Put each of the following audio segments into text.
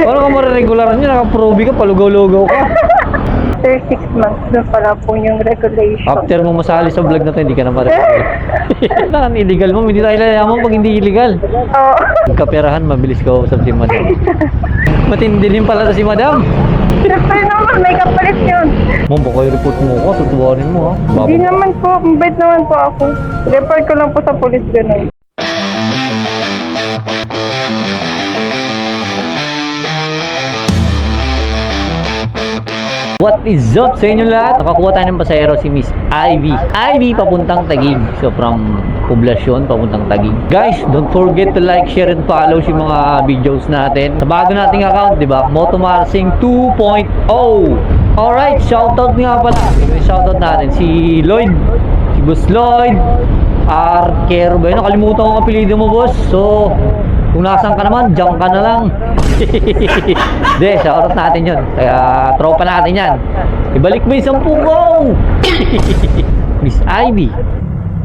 Paano ka mariregularan niya? Naka-proby ka, palugaw-lugaw ka. After 6 months na pala po yung regulation. After mo masali sa vlog na to, hindi ka na mariregular. Kailangan illegal mo, hindi tayo lalaman pag hindi illegal. Oo. Pagkaperahan, mabilis ka usap si madam. Matindi din pala to si madam. Siyempre naman, may kapalit yun. Ma'am, baka i-report mo ako, tutuwarin mo ha. Hindi naman po, mabait naman po ako. Report ko lang po sa police ganun. What is up sa inyo lahat? Nakakuha tayo ng pasahero si Miss Ivy. Ivy papuntang Taguig. So from Poblacion papuntang Taguig. Guys, don't forget to like, share, and follow si mga videos natin. Sa bago nating account, di ba? Motomarsing 2.0. Alright, shoutout nga pala. Shoutout natin si Lloyd, si Boss Lloyd, Arker ba yun? Nakalimutan ko ang apelido mo, boss. So, kung nasan ka naman, jump ka na lang. Hindi, shoutout natin yun. Kaya, tropa natin yan. Ibalik mo yung 10 kong! Miss Ivy.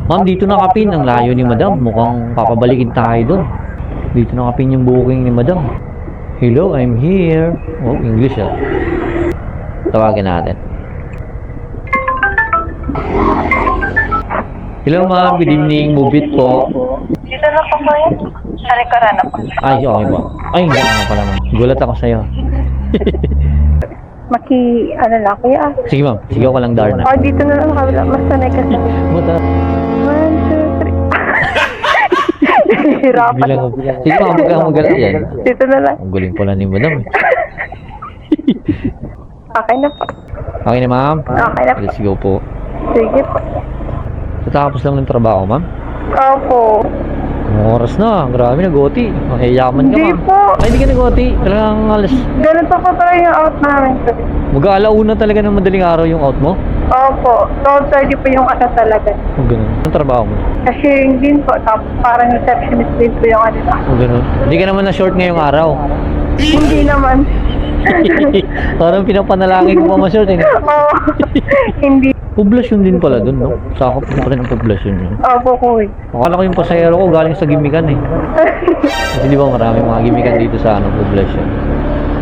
Ma'am, dito nakapin ang layo ni madam. Mukhang papabalikin tayo doon. Dito nakapin yung booking ni madam. Hello, I'm here. Oh, English ah. Tawagin natin. Hello ma'am, good evening. Move it po. Dito na po ba yun? Sarikarana po. Ay, okay ba? Ay, hindi nga pala ma'am. Gulat ako sa'yo. Ano na kuya? Sige ma'am, sigaw ka lang Darna. Oh, dito na lang kabila. Mas sanay kasi. Buta. 1, 2, 3. Hirapan. Bilang ko. Sige ma'am, huwag kang magalat yan. Dito na lang. Ang galing pala ni madam eh. Okay na po. Okay na ma'am? Okay na po. Let's go po. Sige po. Tatapos lang ng trabaho ma'am? Opo. Ang oras na, grabe nag-OT. Mahiyaman ka Hindi ma'am. po. Ay, hindi ka nag-OT. Talagang alas. Ganun pa po talaga yung out namin. Mag-aalauna talaga ng madaling araw yung out mo? Opo. 12:30 po yung asa talaga. O ganun. Anong trabaho mo? Cashiering din po. Tapos parang receptionist din po yung ano. O ganun. Hindi ka naman na-short ngayong araw. Hindi naman. Parang pinapanalangin ko pa ma-short eh. Oo. Hindi. Poblasyon din pala dun, no? Sakop din pa rin ang poblasyon yun. Opo ko eh. Akala ko yung pasahero ko galing sa Gimikan eh. Kasi di ba maraming mga Gimikan dito sa poblasyon.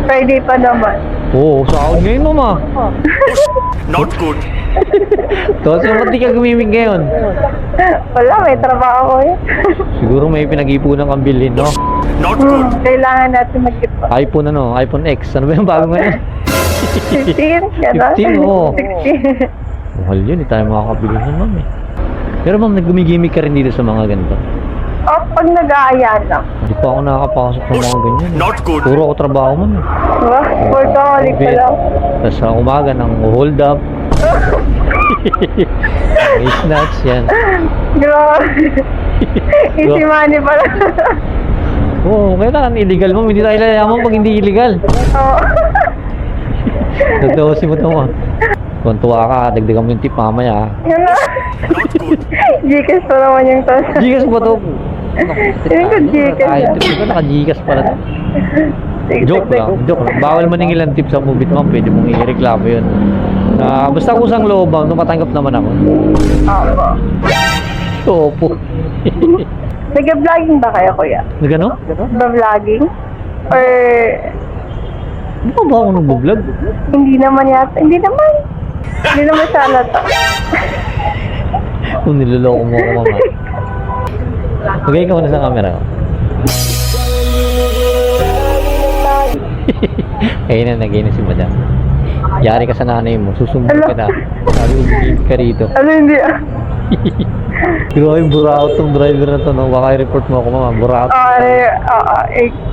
Friday pa naman. Oo, sahod ngayon mama. Not good. Tapos ba't di ka gumimik ngayon? Wala, may trabaho ko eh. Siguro may pinag-ipunan kang bilhin, no? Not good. Kailangan natin mag-ipa. iPhone ano? iPhone X. Ano ba yung bago ngayon? 15, gano'n? 15, oo. 16. Mahal yun, hindi tayo makakabili nun, ma'am eh. Pero ma'am, nag-gumigimik ka rin dito sa mga ganito. O, pag nag-aaya lang. Hindi pa ako nakakapasok sa mga ganyan eh. Not good. Puro ako trabaho, ma'am eh. Diba? Workaholic pa lang. Tapos sa umaga nang hold up. May snacks yan. Grabe. Easy money pala. Oo, kailangan illegal mo. Hindi tayo lalaman pag hindi illegal. Oo. Nagdawasin mo ito mo. Kung tuwa ka, dagdagan mo yung tip mamaya. Yun na. Gcash pa naman yung tos. Gcash ba ito? Tingin ko Gcash. Naka-Gcash pala ito. Joke lang, joke lang. Bawal maningil ang tip sa Move It ma'am. Pwede mong i-reklamo yun. Basta kusang loob ma'am, tumatanggap naman ako. Opo. Opo. Nag-vlogging ba kayo, kuya? Nagano? Ba-vlogging? Or Ano ba ako nag-vlog? hindi naman yata? Hindi naman. Hindi naman sana to. Kung niloloko mo ako mama. Lagay ka muna sa camera. Ayun na, nagay na si madam. Yari ka sa nanay mo, susumbong ka na. Sabi ko, bigil ka rito. Ano hindi ah? Grabe, buraot tong driver na to, no? Baka i-report mo ako mama, buraot.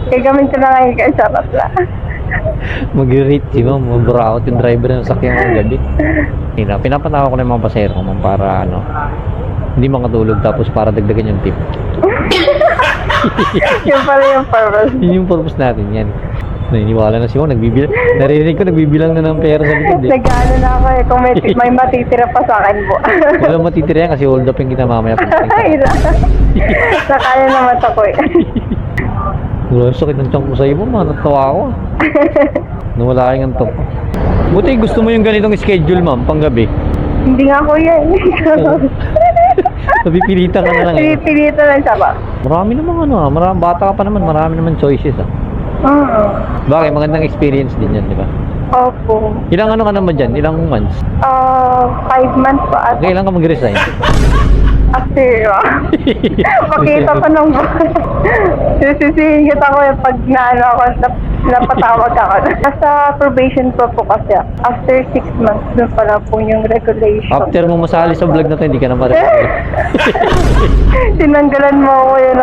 Gamit ko na ngayon kayo sa rasla. Mag-rate si ma'am, buraot yung driver ng sakyan ng gabi. Pinapatawa ko na yung mga pasahero ko ma'am para ano, hindi makatulog tapos para dagdagan yung tip. Yun pala yung purpose. Yun yung purpose natin yan. Naniniwala na si Mom, nagbibilang. Narinig ko, nagbibilang na ng pera sa likod eh. Nag-ano na ako eh, kung may matitira pa sa akin po. Walang matitira yan kasi hold up yung kita mamaya. Nakaya naman ako eh. Wala, sakit ng tiyan ko sa iyo, ma'am. Natawa ako. Nawala kayong antok. Buti gusto mo yung ganitong schedule, ma'am, panggabi. Hindi nga kuya eh. Napipilitan ka na lang eh. Pinipilitan lang siya ba? Marami namang ano ah. Bata ka pa naman, marami naman choices ah. Bakit? Magandang experience din yan, di ba? Opo. Ilang ano ka naman dyan? Ilang months? 5 months po at Kailan ka mag-resign? after, makita ko nung sisisingit ako yung pag naano ako, napatawag ako. Nasa probation po kasi after 6 months, dun pala po yung regulation. After mo masali sa vlog na to, hindi ka na ma-resign. Tinanggalan mo ako yun.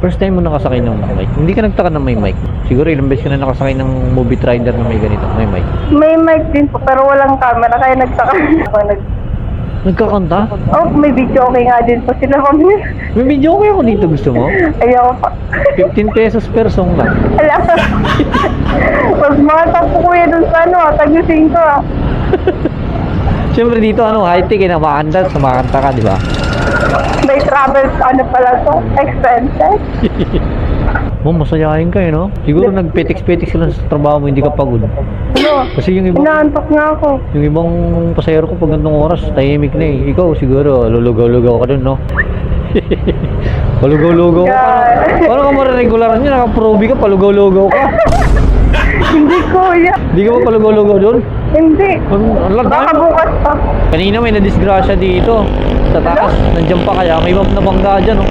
First time mo nakasakay ng mic. Hindi ka nagtaka ng may mic. Siguro ilang beses ka na nakasakay ng movie rider na may ganito, may mic. May mic din po, pero walang camera, kaya nagtaka ako. Nagkakanta? Oh, may video okay nga din po sila kami. May video okay ako dito, gusto mo? Ayoko pa. 15 pesos per song lang. Alam. Pag mga tapo kuya dun sa ano, tagising ko ah. Siyempre dito, high-tech, makakanta, sumakanta ka, di ba? May travel, ano pala to, expenses. Masayahin ka, no? Siguro nagpetex-petex ka lang sa trabaho mo, hindi ka pagod. Ano? Kasi yung ibang, Inaantok nga ako. yung ibang pasahero ko pag gantong oras, tahimik na eh. Ikaw siguro, lulugaw-lugaw ka dun, no? Palugaw-lugaw ka. Paano ka mariregular niya? Naka-proby ka, palugaw-lugaw ka. Hindi kuya. Hindi ka ba palugaw-lugaw dun? Hindi. Ang lag Baka bukas pa. Kanina may nadisgrasya dito. Sa taas, nandiyan pa kaya. May bump na bangga dyan, oh.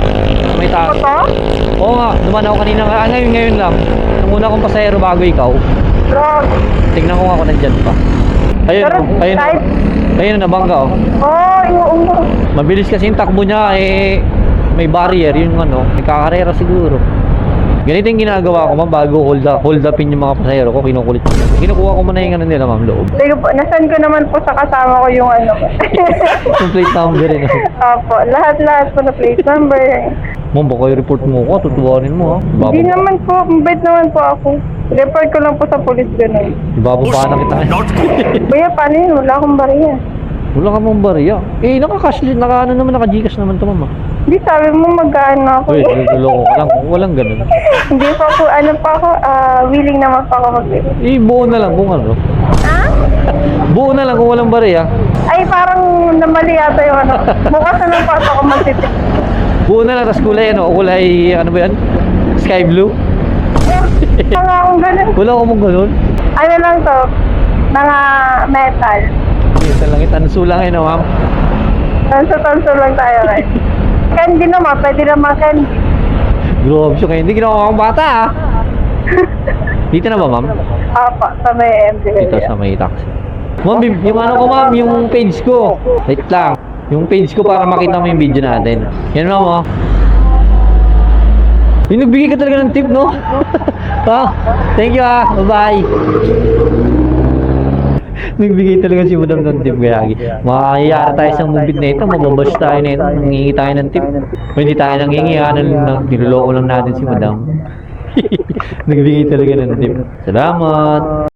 May taas. Ito? Oo nga, dumaan ako kanina. Ngayon lang. Nung una kong pasahero bago ikaw. Bro. Tignan ko nga kung nandyan pa. Ayun, Pero oh, ayun, kahit... oh. Ayun, nabangga, oh. Oh, yung Mabilis kasi yung takbo niya, eh, may barrier, yung may kakarera siguro. Ganito yung ginagawa ko, ma'am, bago hold upin yung mga pasahero ko, kinukulit ko. Kinukuha ko muna yung nila, ma'am, loob. Sige po, nasan ko naman po sa kasama ko yung ano. Yung plate number rin, oh. Opo, lahat-lahat po na plate number. Ma'am, baka i-report mo ko, tutuwanin mo, ha. Hindi naman po, mabait naman po ako. Report ko lang po sa police ganun. Ibababa na kita. Not good. Kuya, paano yun? Wala akong bariya. Wala ka mong barya. Eh, naka-Gcash naman to, ma'am, ah. Hindi, sabi mo magkano ako. Uy, luloko ka lang. Walang ganun. Hindi pa po, ano pa ako, willing naman pa ako mag-report. Eh, buo na lang kung ano. Ha? Buo na lang kung walang barya. Ay, parang namali yata yung ano. Bukas na lang pa ako magtitip. Buo na lang, tas kulay, kulay, ano ba yan? Sky blue? Mga akong ganun. Wala ko mong ganun. Ano lang to, mga metal. Ito lang, itanso lang yun, ma'am. Tanso-tanso lang tayo guys. Candy naman, pwede naman candy. Grabe siya kayo. Hindi ginawa akong bata, ah. Dito na ba, ma'am? Apa, sa may MD. Dito sa may taxi. Ma'am, yung ano ko, ma'am, yung page ko. Wait lang. Yung page ko para makita mo yung video natin. Yan, ma'am, oh. Yung nagbigay ka talaga ng tip, no? Ah, thank you, ah. Bye-bye. Nagbigay talaga si Madam ng tip, gayagi. Makakayara tayo sa movie na ito, mababash tayo na ito, nangingi tayo ng tip. O hindi tayo nangingi, niloloko lang natin si Madam. Nagbigay talaga ng tip. Salamat!